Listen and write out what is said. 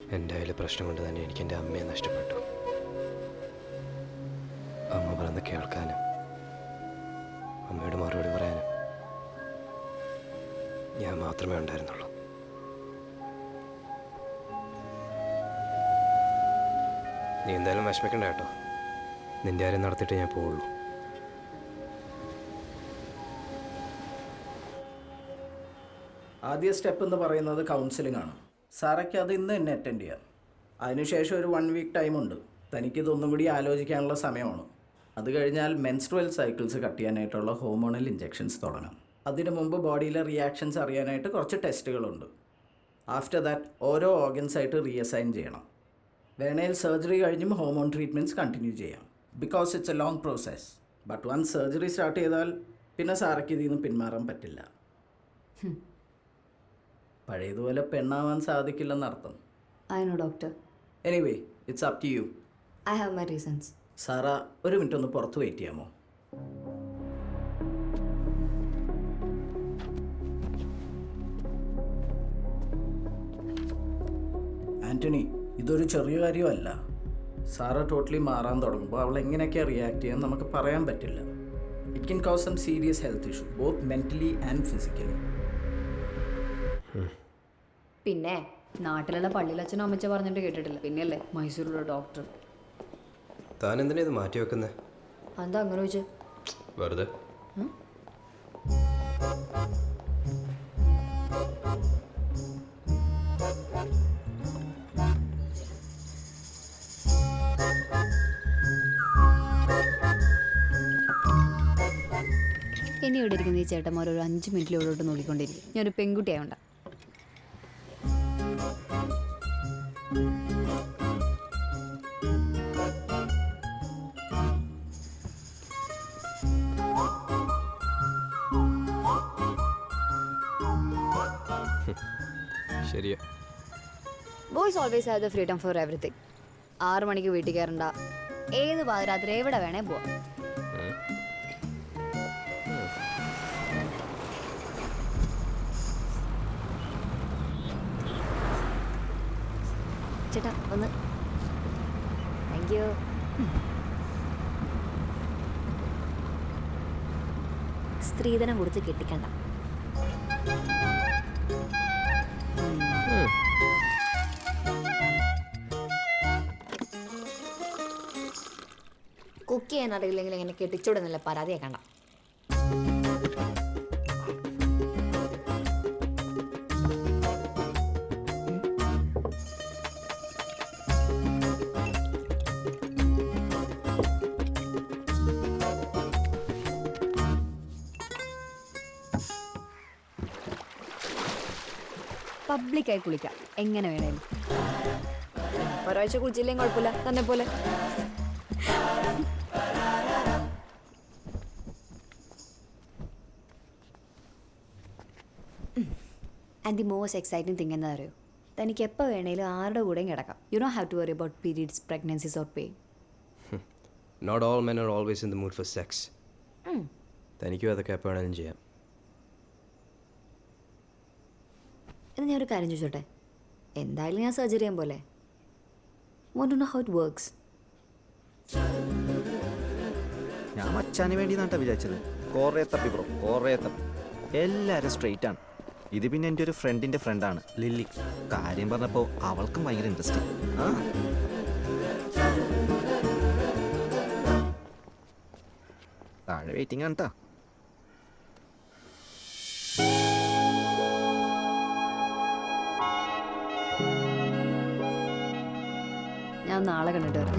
എൻ്റെ കയ്യിലെ പ്രശ്നം കൊണ്ട് തന്നെ എനിക്ക് എൻ്റെ അമ്മയെ നഷ്ടപ്പെട്ടു. അമ്മ പറയുന്നത് കേൾക്കാനും അമ്മയുടെ മറുപടി പറയാനും ഞാൻ മാത്രമേ ഉണ്ടായിരുന്നുള്ളൂ. നീ എന്തായാലും വിഷമിക്കണ്ട കേട്ടോ. നിൻ്റെ കാര്യം നടത്തിയിട്ട് ഞാൻ പോവുള്ളൂ. ആദ്യ സ്റ്റെപ്പ് എന്ന് പറയുന്നത് കൗൺസിലിംഗ് ആണ്. സാറയ്ക്ക് അത് ഇന്ന് തന്നെ അറ്റൻഡ് ചെയ്യാം. അതിനുശേഷം ഒരു 1 വീക്ക് ടൈമുണ്ട്. തനിക്കിതൊന്നും കൂടി ആലോചിക്കാനുള്ള സമയമാണ്. അത് കഴിഞ്ഞാൽ മെൻസ്ട്രുവൽ സൈക്കിൾസ് കട്ട് ചെയ്യാനായിട്ടുള്ള ഹോർമോണൽ ഇഞ്ചെക്ഷൻസ് തുടങ്ങാം. അതിനു മുമ്പ് ബോഡിയിലെ റിയാക്ഷൻസ് അറിയാനായിട്ട് കുറച്ച് ടെസ്റ്റുകളുണ്ട്. ആഫ്റ്റർ ദാറ്റ് ഓരോ ഓർഗൻസായിട്ട് റീഅസൈൻ ചെയ്യണം. വേണേൽ സർജറി കഴിഞ്ഞും ഹോർമോൺ ട്രീറ്റ്മെൻറ്റ്സ് കണ്ടിന്യൂ ചെയ്യാം. Because it's a long process. But once surgery start ചെയ്താൽ പിന്നെ സാറയ്ക്ക് ഇതിൽ നിന്ന് പിന്മാറാൻ പറ്റില്ല. പഴയതുപോലെ പെണ്ണാവാൻ സാധിക്കില്ലെന്നർത്ഥം. I know, doctor. Anyway it's up to you. I have my reasons. Sara ഒരു മിനിറ്റ് ഒന്ന് പുറത്ത് വെയിറ്റ് ചെയ്യാമോ? ആൻ്റണി, ഇതൊരു ചെറിയ കാര്യമല്ല. സാറ ടോട്ടലി മാറാൻ തുടങ്ങുമ്പോൾ അവൾ എങ്ങനെയൊക്കെയാണ് റിയാക്ട് ചെയ്യാൻ നമുക്ക് പറയാൻ പറ്റില്ല. It can cause some serious health issue both mentally and physically. പിന്നെ നാട്ടിലുള്ള പള്ളിയിലച്ഛനും അമ്മച്ച പറഞ്ഞിട്ട് കേട്ടിട്ടില്ല. പിന്നെയല്ലേ മൈസൂരിലുള്ള ഡോക്ടർ. താൻ എന്തിനാ ഇത് മാറ്റി വെക്കുന്നത്? എന്താ അങ്ങനെ ചോദിച്ചു? വെറുതെ. ഇനി ഇവിടെ ഇരിക്കുന്ന ഈ ചേട്ടന്മാർ ഒരു 5 മിനിറ്റിൽ ഇവിടോട്ട് നോക്കിക്കൊണ്ടിരിക്കും. ഞാനൊരു പെൺകുട്ടിയായോണ്ട. ശരിയാ. Boys always have the freedom for everything. 6 മണിക്ക് വീട്ടിൽ കയറണ്ട. ഏത് പാതിരാത്രി എവിടെ വേണേ പോവാം. ചേട്ടാ ഒന്ന്. Thank you. സ്ത്രീധനം കൊടുത്ത് കെട്ടിക്കണ്ട. കുക്ക് ചെയ്യാൻ അറിയില്ലെങ്കിൽ ഇങ്ങനെ കെട്ടിച്ചൂടുന്നില്ല പരാതിയാക്കണ്ട. പബ്ലിക്കായി കുളിക്കാം എങ്ങനെ വേണേലും. ഒരാഴ്ച കുളിച്ചില്ലെങ്കിൽ കുഴപ്പമില്ല, തന്നെ പോലെ. And the most exciting thing എന്താ അറിയോ? തനിക്ക് എപ്പോൾ വേണേലും ആരുടെ കൂടെയും കിടക്കാം. You don't have to worry about periods, pregnancies or pain. Not all men are always in the mood for sex. തനിക്കും അതൊക്കെ എപ്പോൾ വേണമെങ്കിലും ചെയ്യാം. എന്ന് ഞാനൊരു കാര്യം ചോദിച്ചോട്ടെ? എന്തായാലും ഞാൻ സർജറി ചെയ്യാൻ പോലെ. Want to know how it works? ഞാൻ മച്ചാന് വേണ്ടി നാട്ടാ വിചാരിച്ചത്. കുറേ തപ്പി ബ്രോ, കുറേ തപ്പി. എല്ലാവരും സ്ട്രെയിറ്റ് ആണ്. ഇത് പിന്നെ എൻ്റെ ഒരു ഫ്രണ്ടിൻ്റെ ഫ്രണ്ടാണ് ലില്ലി. കാര്യം പറഞ്ഞപ്പോൾ അവൾക്കും ഭയങ്കര ഇൻട്രസ്റ്റ്. താഴെ വെയിറ്റിംഗ് ആണ് കേട്ടോ. ഞാൻ നാളെ കണ്ടിട്ട് വരാം.